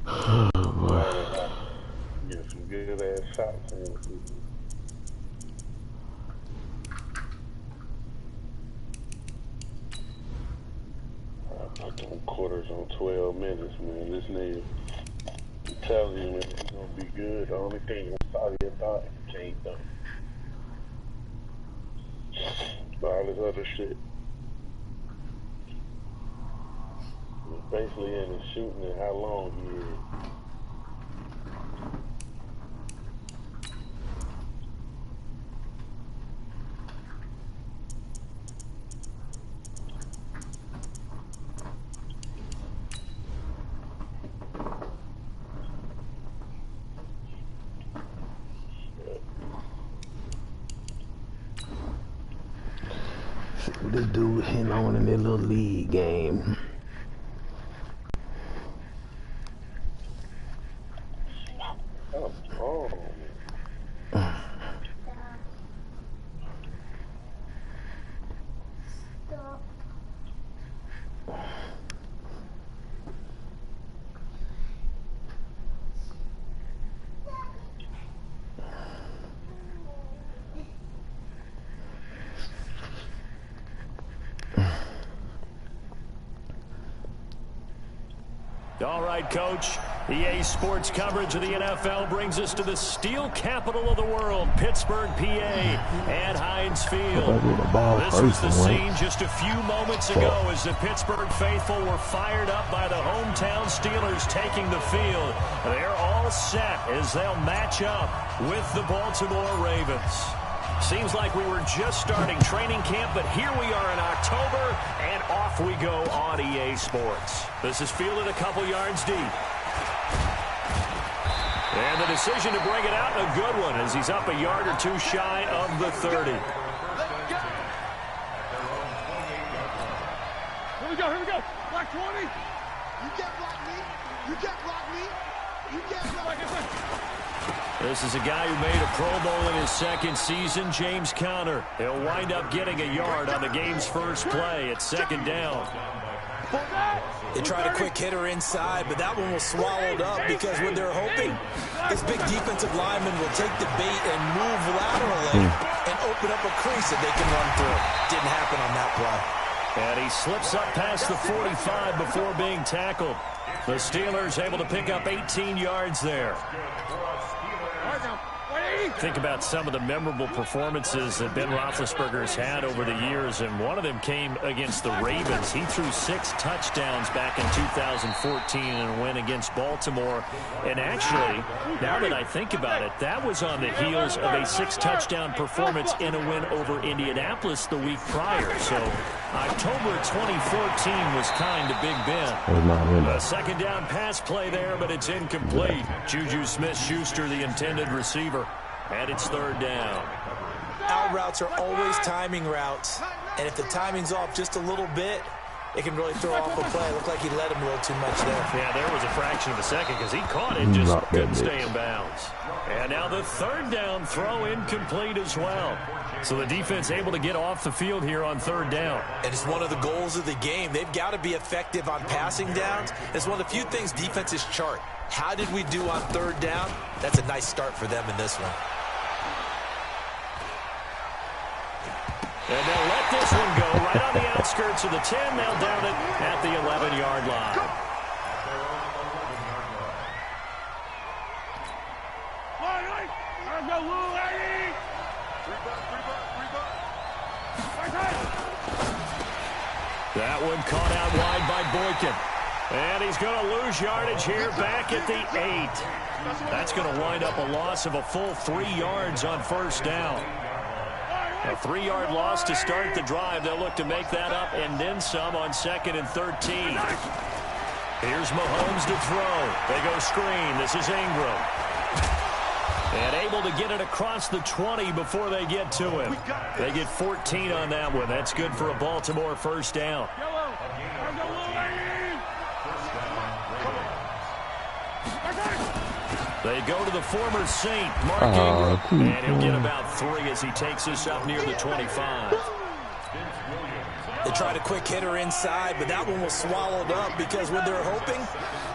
Oh, boy. Get some good ass shots in. I put them quarters on 12 minutes, man. This nigga, I'm telling you, man, it's gonna be good. The only thing I'm sorry about is you can't dunk. All this other shit. It's basically in the shooting and how long you is. This dude hitting on in that little league game. All right, Coach. EA Sports coverage of the NFL brings us to the steel capital of the world, Pittsburgh, PA, at Heinz Field. This was the scene just a few moments ago as the Pittsburgh faithful were fired up by the hometown Steelers taking the field. They're all set as they'll match up with the Baltimore Ravens. Seems like we were just starting training camp, but here we are in October, and off we go on EA Sports. This is fielded a couple yards deep. And the decision to bring it out, a good one, as he's up a yard or two shy of the 30. Here we go, here we go. Black 20. You can't block me. You can't block me. You can't block me. This is a guy who made a Pro Bowl in his second season, James Conner. He'll wind up getting a yard on the game's first play at second down. They tried a quick hitter inside, but that one was swallowed up because what they're hoping, this big defensive lineman will take the bait and move laterally and open up a crease that they can run through. Didn't happen on that play. And he slips up past the 45 before being tackled. The Steelers able to pick up 18 yards there. Think about some of the memorable performances that Ben Roethlisberger's had over the years, and one of them came against the Ravens. He threw 6 touchdowns back in 2014 in a win against Baltimore. And actually, now that I think about it, that was on the heels of a 6-touchdown performance in a win over Indianapolis the week prior. So October 2014 was kind of Big Ben. A second down pass play there, but it's incomplete. Juju Smith-Schuster, the intended receiver. And it's third down. Out routes are always timing routes. And if the timing's off just a little bit, it can really throw off a play. It looked like he let him a little too much there. Yeah, there was a fraction of a second because he caught it, just couldn't stay in bounds. And now the third down throw incomplete as well. So the defense able to get off the field here on third down. And it's one of the goals of the game. They've got to be effective on passing downs. It's one of the few things defenses chart. How did we do on third down? That's a nice start for them in this one. And they'll let this one go right on the outskirts of the 10. They'll down it at the 11-yard line. That one caught out wide by Boykin. And he's going to lose yardage here back at the 8. That's going to wind up a loss of a full 3 yards on first down. A 3-yard loss to start the drive. They'll look to make that up and then some on 2nd and 13. Here's Mahomes to throw. They go screen. This is Ingram. And able to get it across the 20 before they get to him. They get 14 on that one. That's good for a Baltimore first down. They go to the former Saint, Mark Ingram, and he'll get about 3 as he takes this up near the 25. They tried a quick hitter inside, but that one was swallowed up because what they're hoping,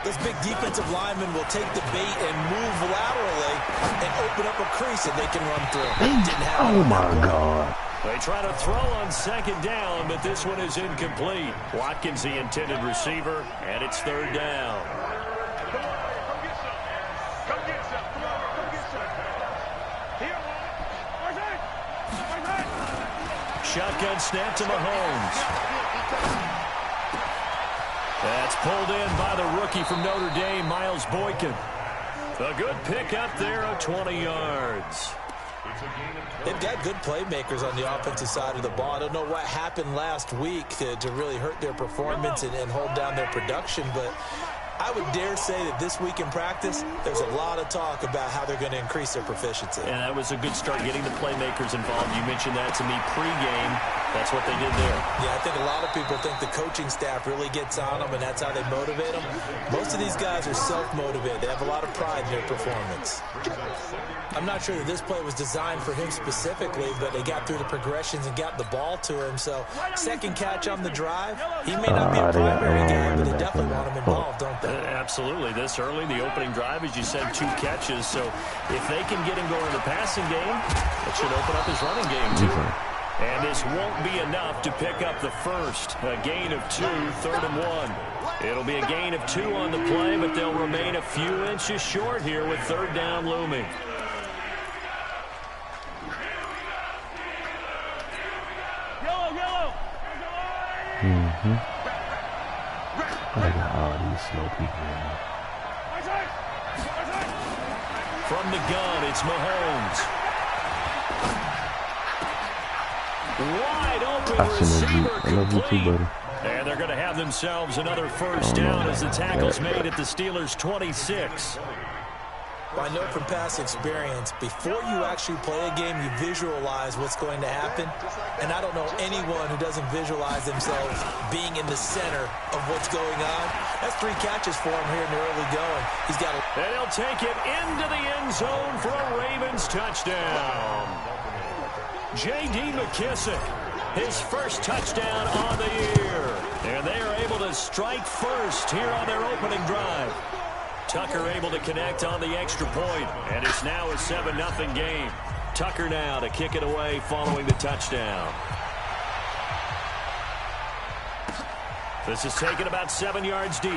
Those big defensive linemen will take the bait and move laterally and open up a crease that they can run through. Didn't have Oh, my God. They try to throw on second down, but this one is incomplete. Watkins, the intended receiver, and it's third down. Shotgun snap to Mahomes. That's pulled in by the rookie from Notre Dame, Miles Boykin. A good pickup there of 20 yards. They've got good playmakers on the offensive side of the ball. I don't know what happened last week to really hurt their performance and hold down their production, but I would dare say that this week in practice, there's a lot of talk about how they're going to increase their proficiency. And that was a good start, getting the playmakers involved. You mentioned that to me pregame. That's what they did there. Yeah, I think a lot of people think the coaching staff really gets on them, and that's how they motivate them. Most of these guys are self-motivated. They have a lot of pride in their performance. I'm not sure that this play was designed for him specifically, but they got through the progressions and got the ball to him. So, second catch on the drive. He may not be a primary guy, but they definitely want him involved, don't they? Absolutely. This early, the opening drive, as you said, 2 catches. So, if they can get him going in the passing game, it should open up his running game, too. And this won't be enough to pick up the first. A gain of 2, 3rd and 1. It'll be a gain of 2 on the play, but they'll remain a few inches short here with third down looming. I got all these slow people in there. From the gun, it's Mahomes. Wide open receiver I love you too, buddy. And they're going to have themselves another first down as the tackle's made at the Steelers' 26. I know from past experience, before you actually play a game, you visualize what's going to happen. And I don't know anyone who doesn't visualize themselves being in the center of what's going on. That's 3 catches for him here in the early going. He's got a... And he'll take it into the end zone for a Ravens touchdown. J.D. McKissick, his first touchdown on the year. And they are able to strike first here on their opening drive. Tucker able to connect on the extra point, and it's now a 7-0 game. Tucker now to kick it away following the touchdown. This is taken about 7 yards deep.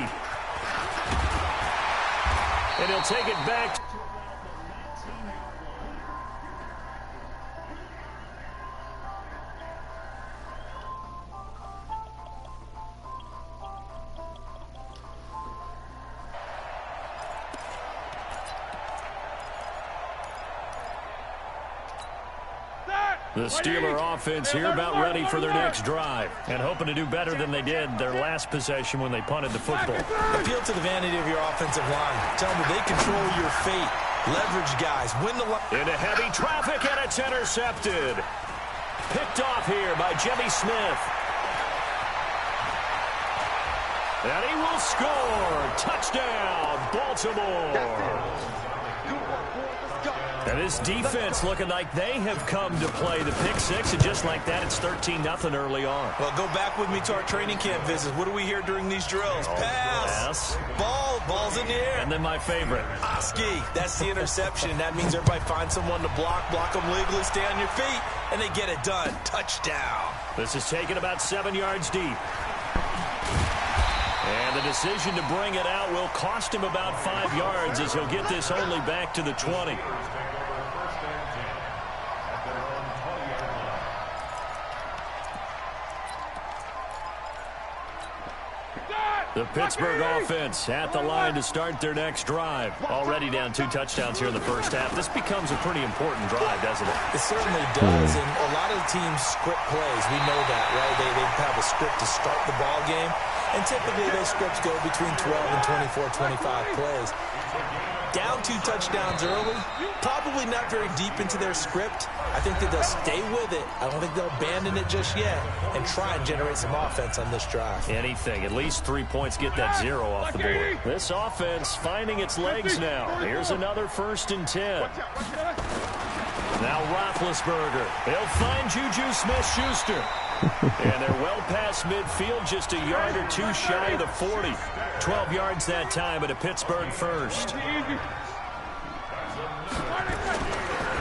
And he'll take it back. The Steeler offense here about ready for their next drive and hoping to do better than they did their last possession when they punted the football. Appeal to the vanity of your offensive line. Tell them they control your fate. Leverage guys. Win the line. Into heavy traffic, and it's intercepted. Picked off here by Jimmy Smith. And he will score. Touchdown, Baltimore. And this defense looking like they have come to play the pick six, and just like that, it's 13-0 early on. Well, go back with me to our training camp visits. What do we hear during these drills? Pass. Ball's in the air. And then my favorite. Oski, that's the interception. That means everybody finds someone to block them legally, stay on your feet, and they get it done. Touchdown. This is taken about 7 yards deep. And the decision to bring it out will cost him about 5 yards as he'll get this only back to the 20. The Pittsburgh offense at the line to start their next drive. Already down 2 touchdowns here in the first half. This becomes a pretty important drive, doesn't it? It certainly does, and a lot of teams script plays. We know that, right? They have a script to start the ball game, and typically those scripts go between 12 and 24, 25 plays. Down 2 touchdowns early, probably not very deep into their script. I think that they'll stay with it. I don't think they'll abandon it just yet and try and generate some offense on this drive. Anything. At least 3 points, get that 0 off the board. This offense finding its legs now. Here's another 1st and 10. Now Roethlisberger. He'll find Juju Smith-Schuster. And they're well past midfield, just a yard or two shy of the 40. 12 yards that time, but a Pittsburgh first.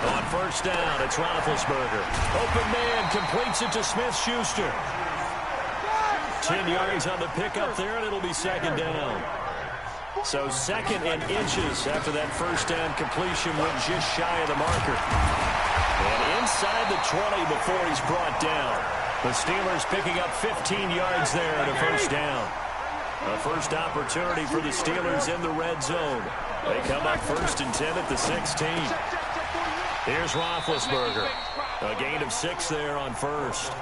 On first down, it's Roethlisberger. Open man, completes it to Smith-Schuster. 10 yards on the pickup there, and it'll be second down. So second and inches after that first down completion went just shy of the marker. And inside the 20 before he's brought down. The Steelers picking up 15 yards there at a first down. A first opportunity for the Steelers in the red zone. They come up first and 10 at the 16. Here's Roethlisberger. A gain of 6 there on first.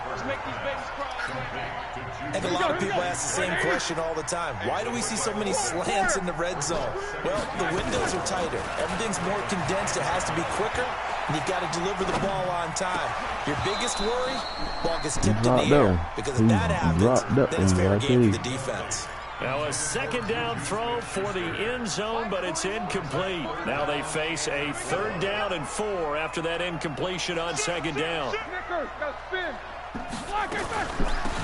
And a lot of people ask the same question all the time. Why do we see so many slants in the red zone? Well, the windows are tighter. Everything's more condensed. It has to be quicker, and you've got to deliver the ball on time. Your biggest worry, ball gets tipped in the air. Because if that happens, then it's fair game for the defense. Now a second down throw for the end zone, but it's incomplete. Now they face a third down and 4 after that incompletion on second down.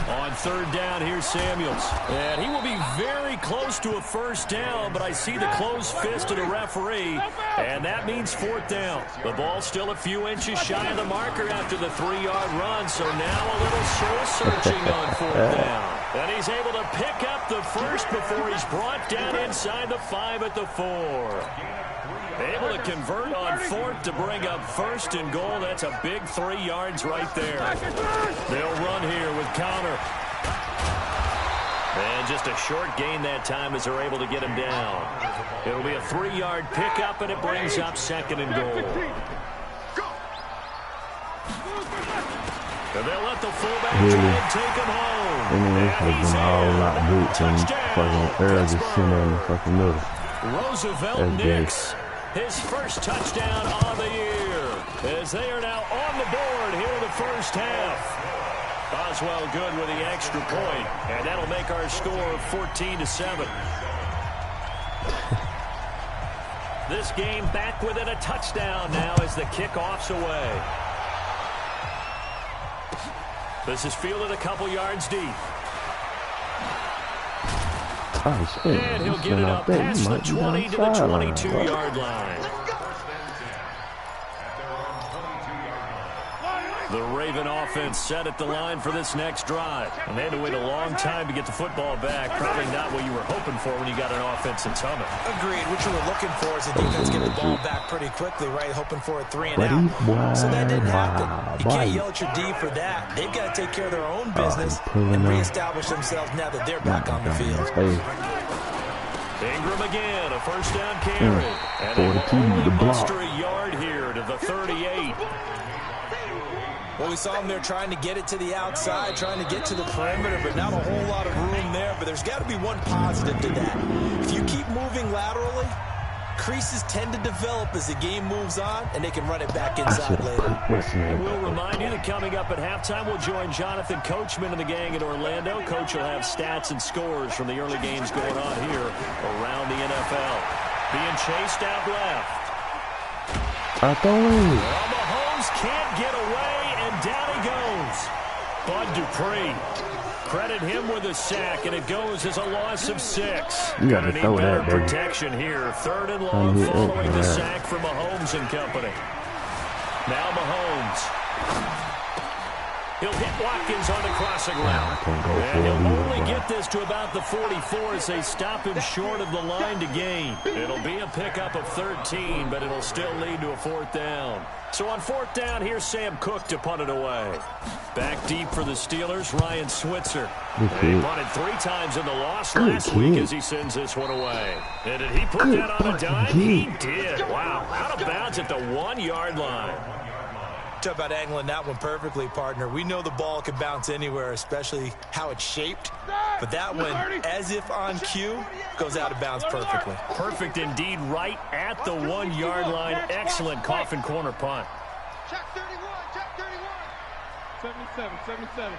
On third down, here's Samuels. And he will be very close to a first down, but I see the closed fist of the referee, and that means fourth down. The ball still a few inches shy of the marker after the 3-yard run, so now a little soul-searching on fourth down. And he's able to pick up the first before he's brought down inside the 5 at the 4. Able to convert on fourth to bring up first and goal. That's a big 3 yards right there. They'll run here with Connor. And just a short gain that time as they're able to get him down. It'll be a 3-yard pickup, and it brings up second and goal. And they'll let the fullback try and take him home. And he's all lot boots and fucking Earl just sitting in the fucking middle. Roosevelt Nix, his first touchdown on the year, as they are now on the board here in the first half. Oswell good with the extra point, and that'll make our score 14-7. This game back within a touchdown now as the kickoff's away. This is fielded a couple yards deep. Oh, shit. And he'll get it up past the 20 to the 22-yard line. The Raven offense set at the line for this next drive. And they had to wait a long time to get the football back. Probably not what you were hoping for when you got an offense in Summit. Agreed. What you were looking for is the defense get the ball back pretty quickly, right? Hoping for a 3 and out. So that didn't happen. You can't yell at your D for that. They've got to take care of their own business and reestablish themselves now that they're back on the field. Ingram again, a first down carry. And they will only muster a yard here to the 38. Well, we saw them there trying to get it to the outside, trying to get to the perimeter, but not a whole lot of room there. But there's got to be one positive to that. If you keep moving laterally, creases tend to develop as the game moves on, and they can run it back inside later. And we'll remind you that coming up at halftime, we'll join Jonathan Coachman and the gang in Orlando. Coach will have stats and scores from the early games going on here around the NFL. Being chased out left. Well, Mahomes can't get away. Down he goes. Bud Dupree. Credit him with a sack, and it goes as a loss of 6. You got to throw that, baby. Protection here. Third and long following the sack from Mahomes and company. Now Mahomes. He'll hit Watkins on the crossing route. And he'll only get this to about the 44 as they stop him short of the line to gain. It'll be a pickup of 13, but it'll still lead to a fourth down. So on fourth down, here's Sam Cook to punt it away. Back deep for the Steelers, Ryan Switzer. He punted 3 times in the loss last week as he sends this one away. And did he put that on a dime? He did. Wow. Out of bounds at the 1-yard line. Talk about angling that one perfectly, partner. We know the ball can bounce anywhere, especially how it's shaped. But that one, as if on cue, goes out of bounds perfectly. Perfect indeed, right at the 1-yard line. Excellent coffin corner punt. Check 31, check 31. 77.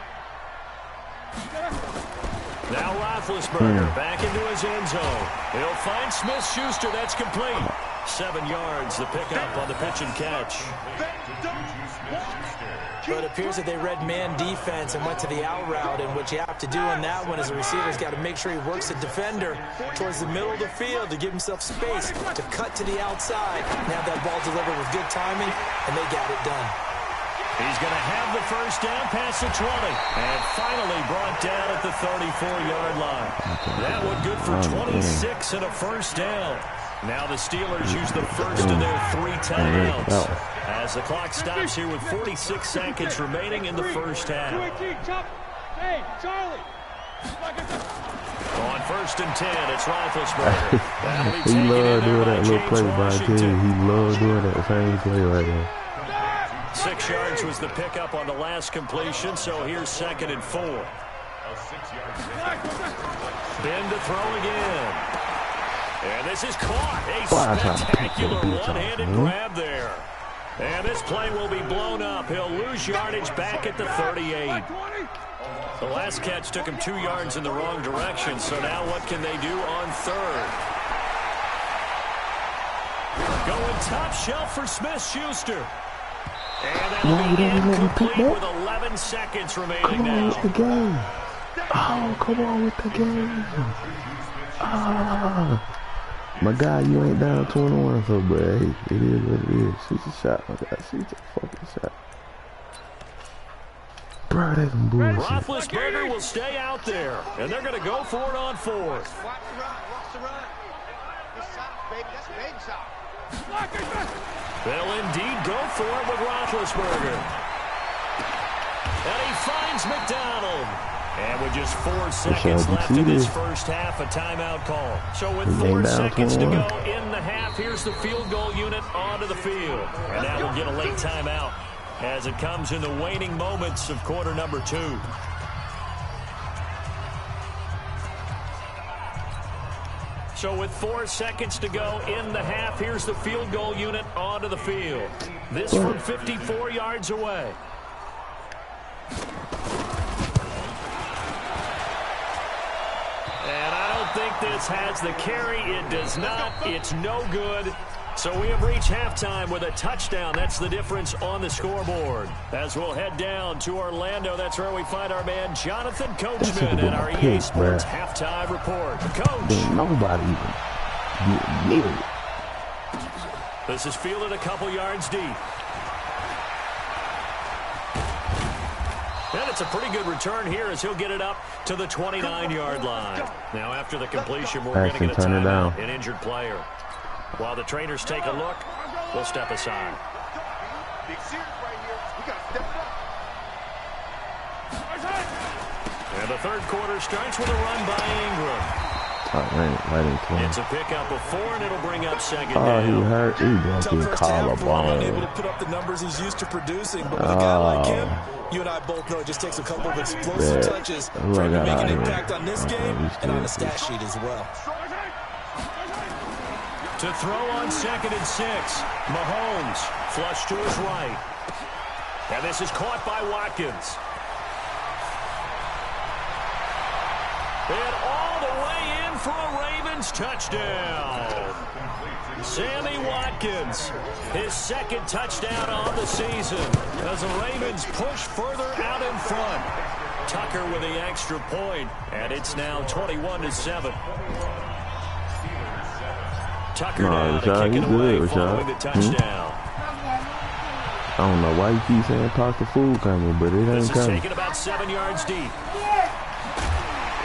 Now Roethlisberger back into his end zone. He'll find Smith-Schuster. That's complete. 7 yards, the pickup on the pitch and catch. But it appears that they read man defense and went to the out route, and what you have to do in that one is the receiver's got to make sure he works the defender towards the middle of the field to give himself space to cut to the outside and have that ball delivered with good timing, and they got it done. He's going to have the first down past the 20, and finally brought down at the 34-yard line. That one good for 26 and a first down. Now the Steelers use the first of their 3 timeouts as the clock stops here with 46 seconds remaining in the first half. Hey, Charlie. On 1st and 10, it's Roethlisberger. He loved doing that little play by team. He loved doing that same play right there. 6 yards was the pickup on the last completion, so here's 2nd and 4. Ben to throw again. And this is caught. A spectacular one-handed grab there. And this play will be blown up. He'll lose yardage back at the 38. The last catch took him 2 yards in the wrong direction, so now what can they do on 3rd? Going top shelf for Smith-Schuster. And that'll be incomplete with 11 seconds remaining now. With the game. Oh, come on with the game. Ah. My guy, you ain't down 21, so, but hey, it is what it is. She's a shot, my guy. She's a fucking shot. Bro, that's some bullshit. Roethlisberger will stay out there, and they're going to go for it on 4th. Watch the run. This shot, baby. That's baby shot. They'll indeed go for it with Roethlisberger. And he finds McDonald. And with just 4 seconds left in this first half, a timeout call. So with 4 seconds to go in the half, here's the field goal unit onto the field. And that will get a late timeout as it comes in the waning moments of quarter number 2. So with 4 seconds to go in the half, here's the field goal unit onto the field. This from 54 yards away. And I don't think this has the carry. It does not. It's no good. So we have reached halftime with a touchdown. That's the difference on the scoreboard. As we'll head down to Orlando, that's where we find our man Jonathan Coachman at our EA Sports halftime report. Coach. Nobody even get near it. This is fielded a couple yards deep. And it's a pretty good return here as he'll get it up to the 29-yard line. Now after the completion, we're going to get a timeout, an injured player. While the trainers take a look, we'll step aside. And the 3rd quarter starts with a run by Ingram. It's a pickup of 4, and it'll bring up 2nd down. Oh, he hurt. He going to get collarbone. Unable to put up the numbers he's used to producing, but with a guy like him, you and I both know it just takes a couple of explosive touches for him to make an impact on this game and on the stat sheet as well. To throw on 2nd and 6. Mahomes flush to his right. And this is caught by Watkins. And all the way in for a Ravens touchdown. Sammy Watkins, his 2nd touchdown on the season as the Ravens push further out in front. Tucker with the extra point, and it's now 21-7. Tucker now to kick it away following the touchdown. I don't know why you keep saying talk to food coming, but it ain't coming. This is taken about 7 yards deep.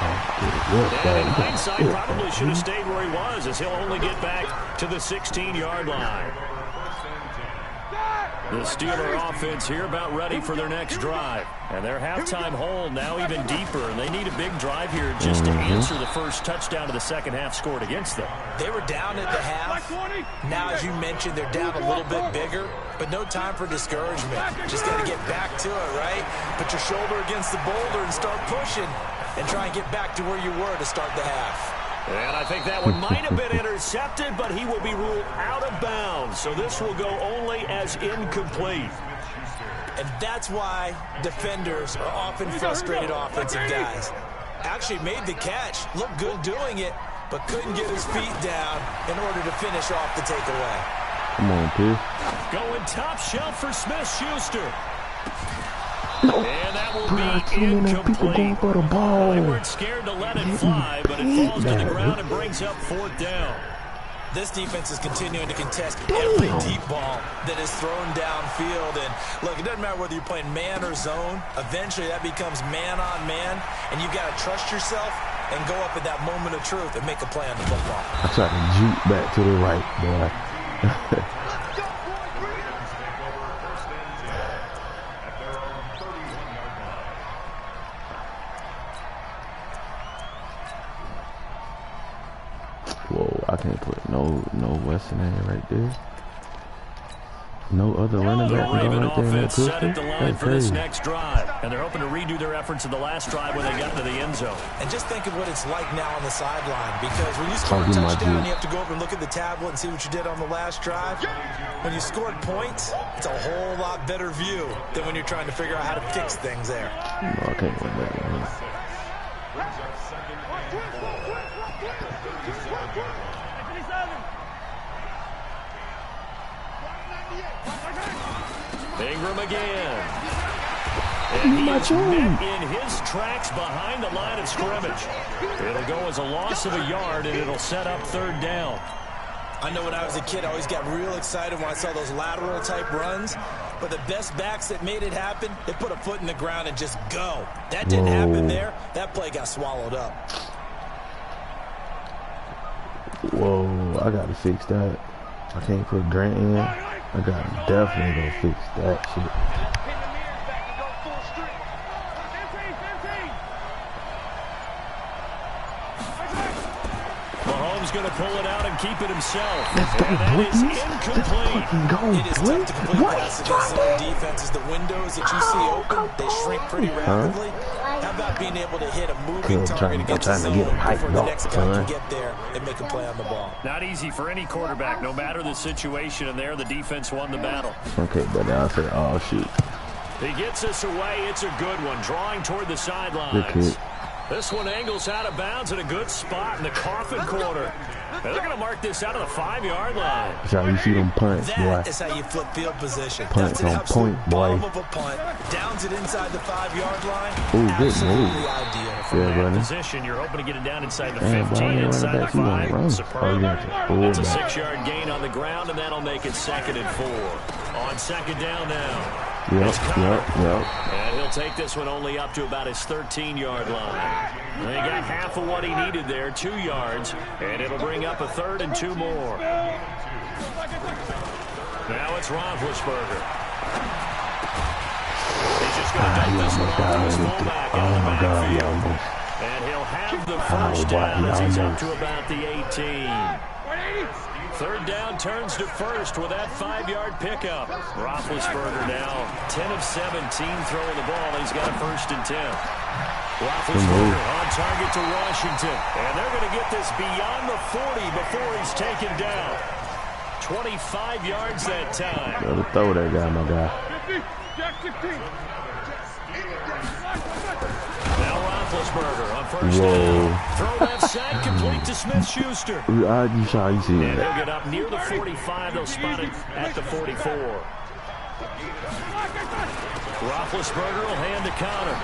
And in hindsight, probably should have stayed where he was, as he'll only get back to the 16-yard line. The Steeler offense here about ready for their next drive. And their halftime hole now even deeper, and they need a big drive here just to answer the first touchdown of the second half scored against them. They were down at the half. Now, as you mentioned, they're down a little bit bigger, but no time for discouragement. Just got to get back to it, right? Put your shoulder against the boulder and start pushing, and try and get back to where you were to start the half. And I think that one might have been intercepted, but he will be ruled out of bounds. So this will go only as incomplete. And that's why defenders are often frustrated offensive guys. Actually made the catch, looked good doing it, but couldn't get his feet down in order to finish off the takeaway. Come on, Pierce. Going top shelf for Smith-Schuster. No. And that will Bruh, be too many people incomplete. going for the ball. They weren't scared to let it fly, but it falls to the ground and brings up 4th down. This defense is continuing to contest every deep ball that is thrown downfield. And look, it doesn't matter whether you're playing man or zone. Eventually, that becomes man on man, and you've got to trust yourself and go up at that moment of truth and make a play on the football. I tried to juke back to the right, boy. Whoa, I can't put no Western in right there. No other running The back can go Raven right there in that offense set pistol. at the line That's for this crazy. next drive, and they're hoping to redo their efforts in the last drive when they got to the end zone. And just think of what it's like now on the sideline, because when you score a give my touchdown, juke. you have to go over and look at the tablet and see what you did on the last drive. When you scored points, it's a whole lot better view than when you're trying to figure out how to fix things there. No, I can't run that one. Ingram again. And he is met in his tracks behind the line of scrimmage. It'll go as a loss of a yard, and it'll set up 3rd down. I know when I was a kid, I always got real excited when I saw those lateral-type runs. But the best backs that made it happen, they put a foot in the ground and just go. That didn't happen there. That play got swallowed up. Whoa, I gotta fix that. I can't put Grant in. I gotta definitely go fix that shit. Mahomes going to pull it out and keep it himself. Let's go, And that is boys. incomplete. Let's fucking go, It is tough to complete passes against zone defenses. The windows that you see open, they shrink pretty rapidly. How about being able to hit a moving target against the zone before the next guy can get there and make a play on the ball? Not easy for any quarterback, no matter the situation, and there the defense won the battle. Okay, but I said, oh shoot. He gets us away. It's a good one, drawing toward the Good sidelines. kick. This one angles out of bounds in a good spot in the coffin corner. And they're going to mark this out of the 5-yard line. That's how you see them punts, boy. That is how you flip field position. Punts That's an on absolute point, boy. bomb of a punt. Downs it inside the 5-yard line. Ooh, good Absolutely move. ideal. From Yeah, that buddy. position, you're hoping to get it down inside the Damn, 15, boy, inside the back, you gonna 5. run. Oh, Superb. you have to pull That's a back. 6-yard gain on the ground, and that'll make it 2nd and 4. On 2nd down now. Yep. And he'll take this one only up to about his 13-yard line. They got half of what he needed there, 2 yards, and it'll bring up a 3rd and 2 more. Now it's Roethlisberger. He's just going to take this one off his fullback out of the backfield. And he'll have the first down as he's up to about the 18. 3rd down turns to 1st with that 5-yard pickup. Roethlisberger now 10 of 17 throwing the ball. He's got a 1st and 10. Roethlisberger on target to Washington. And they're going to get this beyond the 40 before he's taken down. 25 yards that time. Gotta throw that guy, my guy. Now Roethlisberger on 1st down. Throw left side complete to Smith-Schuster. You saw you see And that. he'll get up near the 45. They'll spot it at the 44. Roethlisberger will hand to Connor.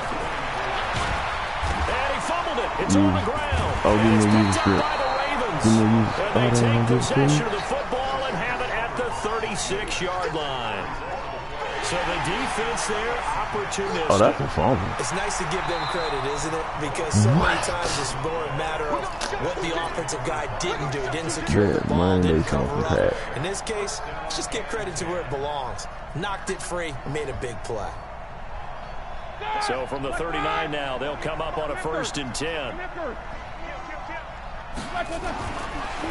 And he fumbled it. It's on the ground. Oh, and it's give me a picked up by the Ravens. And they take possession of the football and have it at the 36-yard line. So the defense there, opportunistic. Oh, that's a fumble. It's nice to give them credit, isn't it? Because so many times it's more a matter of what the offensive guy didn't do. He didn't secure the ball, didn't cover up. In this case, just give credit to where it belongs. Knocked it free, made a big play. So from the 39 now, they'll come up on a 1st and 10.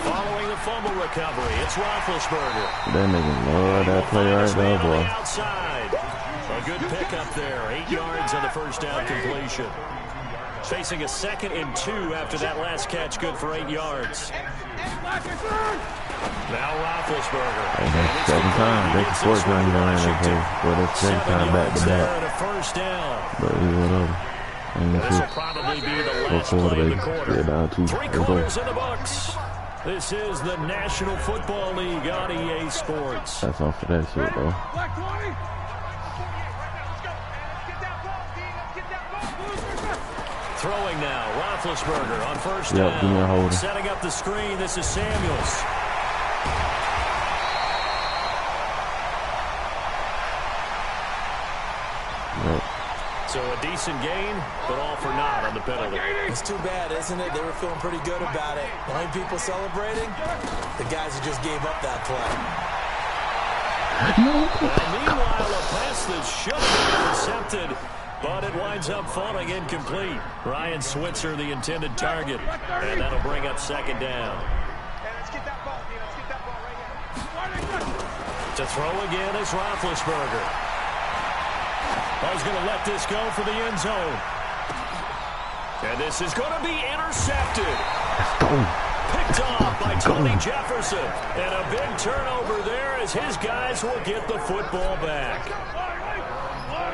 Following the fumble recovery, it's Roethlisberger. That nigga love that play right there, boy. Outside. A good pickup there. 8 yards on the 1st down completion. Facing a 2nd and 2 after that last catch, good for 8 yards. Now Roethlisberger. And that's the 2nd time. That's the 4th time he ran that play. Well, that's the 2nd time back to back. And a 1st down. But he went over. This will probably be the last play of the quarter. Yeah, down 2. 3 quarters in the books. This is the National Football League on EA Sports. That's all for that shit, though. Throwing now, Roethlisberger on first down. Yep, give me a holder. Setting up the screen, this is Samuels. Yep. So a decent gain, but all for naught on the penalty. It's too bad, isn't it? They were feeling pretty good about it. The only people celebrating? The guys who just gave up that play. Meanwhile, a pass that should have been intercepted, but it winds up falling incomplete. Ryan Switzer, the intended target, and that'll bring up second down. To throw again is Roethlisberger. I was going to let this go for the end zone. And this is going to be intercepted. Let's go. Picked off by Tony Jefferson. And a big turnover there as his guys will get the football back.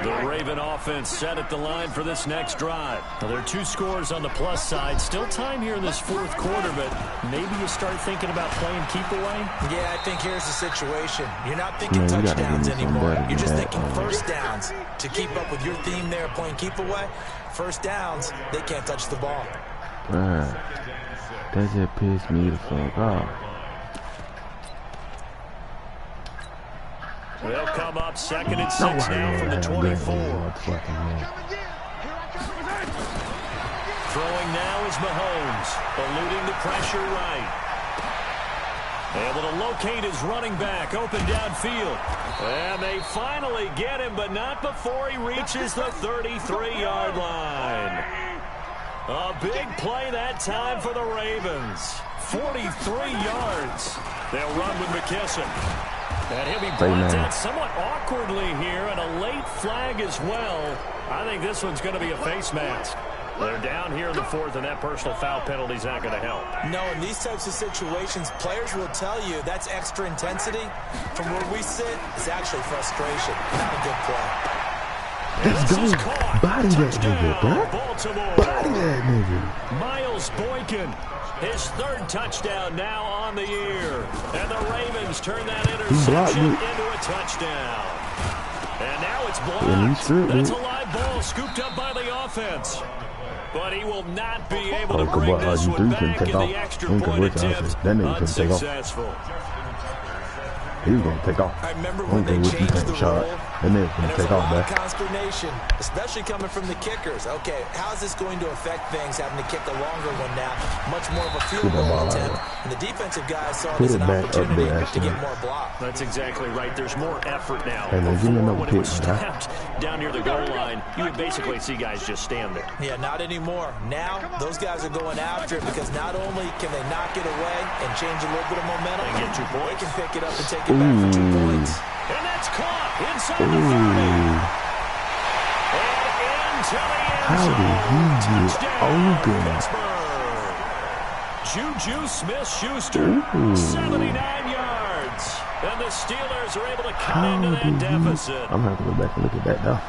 The Raven offense set at the line for this next drive. Now, there are 2 scores on the plus side. Still time here in this 4th quarter, but maybe you start thinking about playing keep away? Yeah, I think here's the situation. You're not thinking touchdowns anymore. You're just thinking first downs. To keep up with your theme there, playing keep away, first downs, they can't touch the ball. Bruh, that just pissed me the fuck off. They'll come up 2nd and 6 now from the 24. Throwing now is Mahomes, eluding the pressure right. Able to locate his running back, open downfield. And they finally get him, but not before he reaches the 33-yard line. A big play that time for the Ravens. 43 yards. They'll run with McKesson. And he'll be brought down somewhat awkwardly here, and a late flag as well. I think this one's going to be a face mask. They're down here in the 4th, and that personal foul penalty is not going to help. No, in these types of situations, players will tell you that's extra intensity. From where we sit, it's actually frustration. Not a good play. Let's go. Body that nigga, bro. Body that nigga. Miles Boykin, his 3rd touchdown now on the year. And the Ravens turn that interception into a touchdown. And now it's blocked. That's a live ball scooped up by the offense. But he will not be able to bring this one back in the extra point attempt. Unsuccessful. He was going to take off. I remember when they changed the rule, and then take off back. Consternation, especially coming from the kickers. Okay, how's this going to affect things, having to kick a longer one now? Much more of a field goal attempt. And the defensive guys saw it as an opportunity to get more block. That's exactly right. There's more effort now. And before, when it was snapped down near the goal line, you would basically see guys just stand there. Yeah, not anymore. Now, those guys are going after it because not only can they knock it away and change a little bit of momentum, and get 2 points. They can pick it up and take it back for 2 points. And that's caught inside the 30. And into the end zone. How did he get open? Juju Smith-Schuster, 79 yards. And the Steelers are able to cut into that deficit. I'm going to have to go back and look at that now.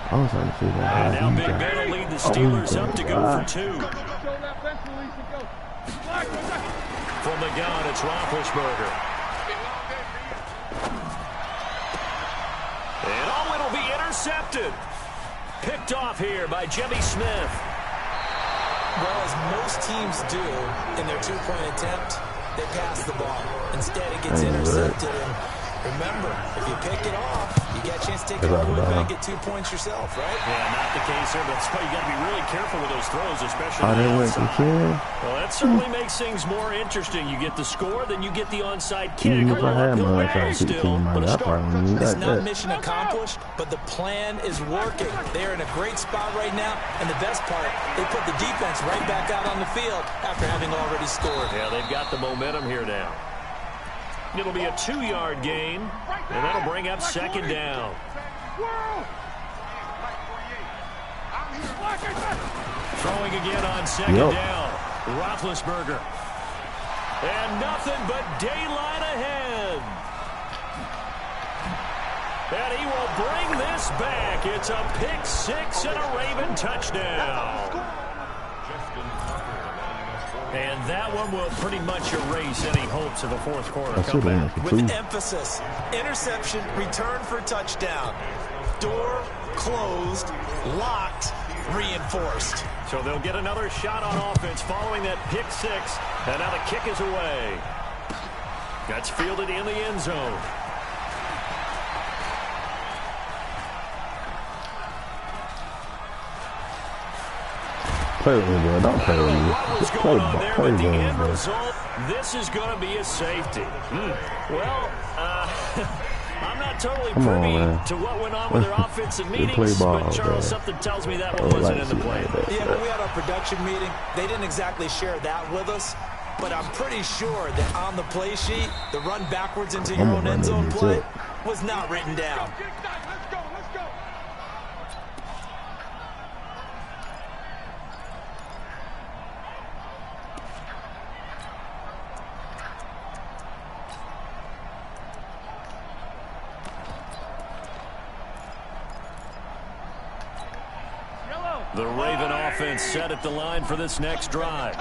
I was trying to figure out how now Big Ben will lead the Steelers up to go for 2. From the gun, it's Roethlisberger. And oh, it'll be intercepted. Picked off here by Jimmy Smith. Well, as most teams do in their 2-point attempt, they pass the ball. Instead, it gets intercepted. And remember, if you pick it off, you get a chance to take it all the way back and get 2 points yourself, right? Yeah, not the case here, but that's why you got to be really careful with those throws, especially on the outside. Well, that certainly makes things more interesting. You get the score, then you get the onside kick. Even if I had my onside kick, it's not mission accomplished, but the plan is working. They're in a great spot right now, and the best part, they put the defense right back out on the field after having already scored. Yeah, they've got the momentum here now. It'll be a 2-yard gain, and that'll bring up second down. Throwing again on second down. Roethlisberger. And nothing but daylight ahead. And he will bring this back. It's a pick six and a Raven touchdown. And that one will pretty much erase any hopes of a fourth quarter comeback. With emphasis, interception, return for touchdown. Door closed, locked, reinforced. So they'll get another shot on offense following that pick six. And now the kick is away. That's fielded in the end zone. Play with me, bro. Don't play with me. Just play the game, bro. This is going to be a safety. Well, I'm not totally Come on, privy to what went on with their offensive meetings, but Charles, something tells me that one wasn't in the play. Yeah, when we had our production meeting, they didn't exactly share that with us, but I'm pretty sure that on the play sheet, the run backwards into your own end zone play was not written down. The Raven offense set at the line for this next drive.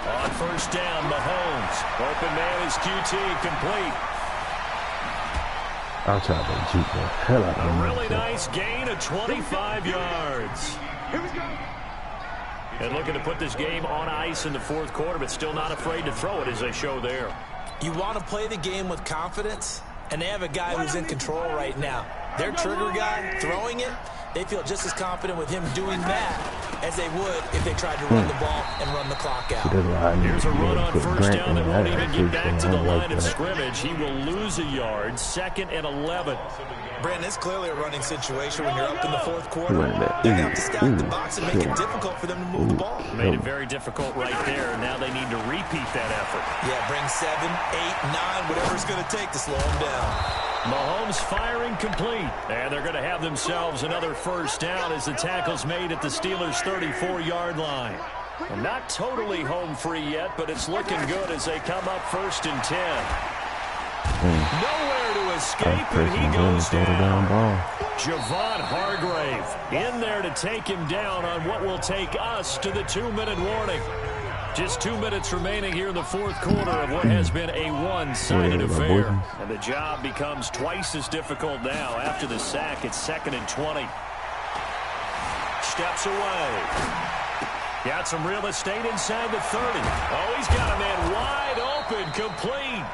On first down, Mahomes. Open man is QT, complete. I'll try to juke the hell out of him. A really nice gain of 25 yards. Here we go. And looking to put this game on ice in the fourth quarter, but still not afraid to throw it as they show there. You want to play the game with confidence, and they have a guy who's in control right now. Their trigger guy throwing it, they feel just as confident with him doing that as they would if they tried to run the ball and run the clock out. Here's a run on first down that won't even get back to the line of scrimmage. He will lose a yard, 2nd and 11. Brandon, it's clearly a running situation when you're up in the fourth quarter. They're going to have to stack the box and make it difficult for them to move the ball. Made it very difficult right there. Now they need to repeat that effort. Yeah, bring 7, 8, 9, whatever it's going to take to slow them down. Mahomes firing complete. And they're going to have themselves another first down as the tackle's made at the Steelers' 34-yard line. And not totally home free yet, but it's looking good as they come up 1st and 10. Nowhere to escape, and he goes down. Javon Hargrave in there to take him down on what will take us to the 2-minute warning. Just 2 minutes remaining here in the fourth quarter of what has been a one-sided affair. And the job becomes twice as difficult now. After the sack, it's 2nd and 20. Steps away. Got some real estate inside the 30. Oh, he's got a man wide open, complete.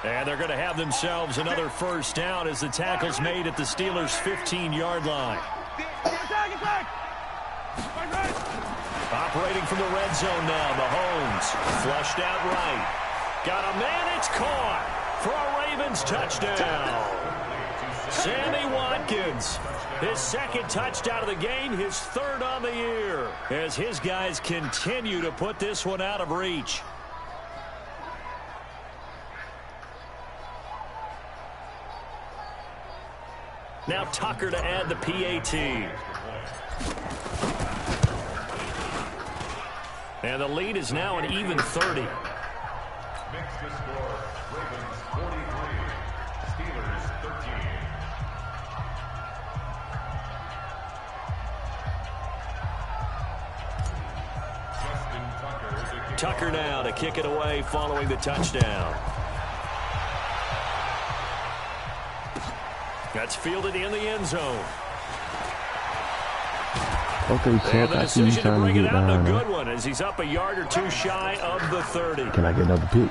And they're going to have themselves another first down as the tackle's made at the Steelers' 15-yard line. Operating from the red zone now, Mahomes. Flushed out right. Got a man, it's caught for a Ravens touchdown. Sammy Watkins, his 2nd touchdown of the game, his 3rd on the year, as his guys continue to put this one out of reach. Now Tucker to add the PAT. And the lead is now an even 30. Makes the score Ravens 43, Steelers 13. Justin Tucker now to kick it away following the touchdown. That's fielded in the end zone. Okay, Chuck, I see you trying to get down. A good one as he's up a yard or two shy of the 30. Can I get another pick?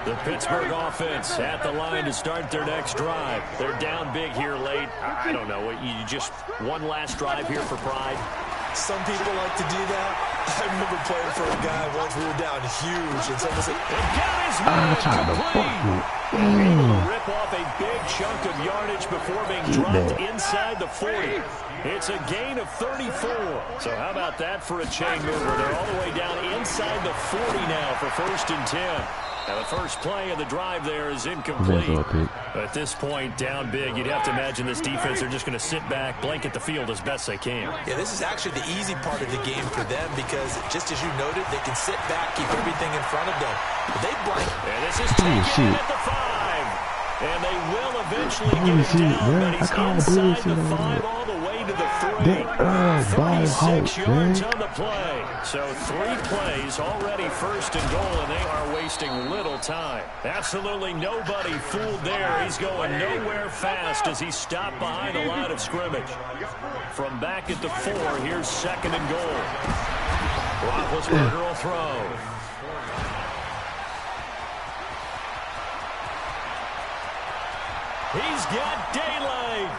The Pittsburgh offense at the line to start their next drive. They're down big here late. I don't know. You just one last drive here for pride? Some people like to do that. I remember playing for a guy once we were down huge, and someone said, able to rip off a big chunk of yardage before being dropped inside the 40. It's a gain of 34. So how about that for a chain mover? They're all the way down inside the 40 now for 1st and 10. Now the first play of the drive there is incomplete. At this point, down big, you'd have to imagine this defense, they're just going to sit back, blanket the field as best they can. Yeah, this is actually the easy part of the game for them because, just as you noted, they can sit back, keep everything in front of them. But they blank. And this is taken at the 5. And they will eventually get it down, but he's inside the 5 all the way to the 3. 36 yards on the play. So 3 plays already first and goal, and they are wasting little time. Absolutely nobody fooled there. He's going nowhere fast as he stopped behind the line of scrimmage. From back at the 4, here's 2nd and goal. Roethlisberger will throw. He's got daylight.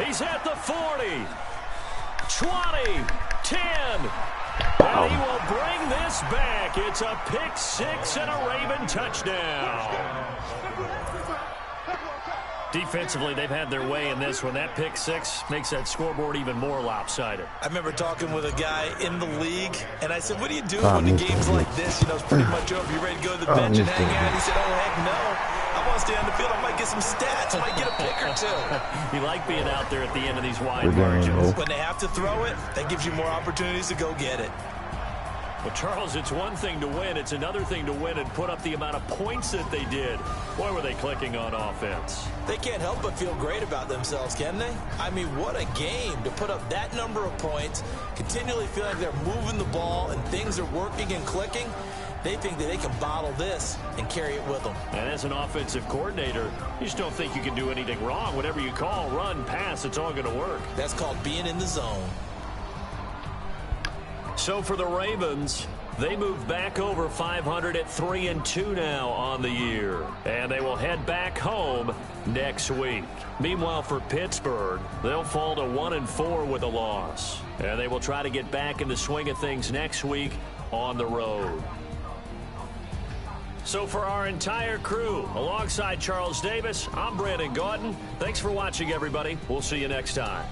He's at the 40, 20, 10. And he will bring this back. It's a pick 6 and a Raven touchdown. Defensively, they've had their way in this one. That pick 6 makes that scoreboard even more lopsided. I remember talking with a guy in the league, and I said, what do you do when the game's like this? You know, it's pretty much over. You ready to go to the bench and hang out? He said, oh, heck no. I want to stay on the field. I might get some stats. I might get a pick or 2. You like being out there at the end of these wide margins. When they have to throw it, that gives you more opportunities to go get it. Well, Charles, it's one thing to win. It's another thing to win and put up the amount of points that they did. Boy, were they clicking on offense. They can't help but feel great about themselves, can they? I mean, what a game to put up that number of points, continually feel like they're moving the ball and things are working and clicking. They think that they can bottle this and carry it with them. And as an offensive coordinator, you just don't think you can do anything wrong. Whatever you call, run, pass, it's all going to work. That's called being in the zone. So for the Ravens, they move back over 500 at 3-2 now on the year. And they will head back home next week. Meanwhile, for Pittsburgh, they'll fall to 1-4 with a loss. And they will try to get back in the swing of things next week on the road. So for our entire crew, alongside Charles Davis, I'm Brandon Gaudin. Thanks for watching, everybody. We'll see you next time.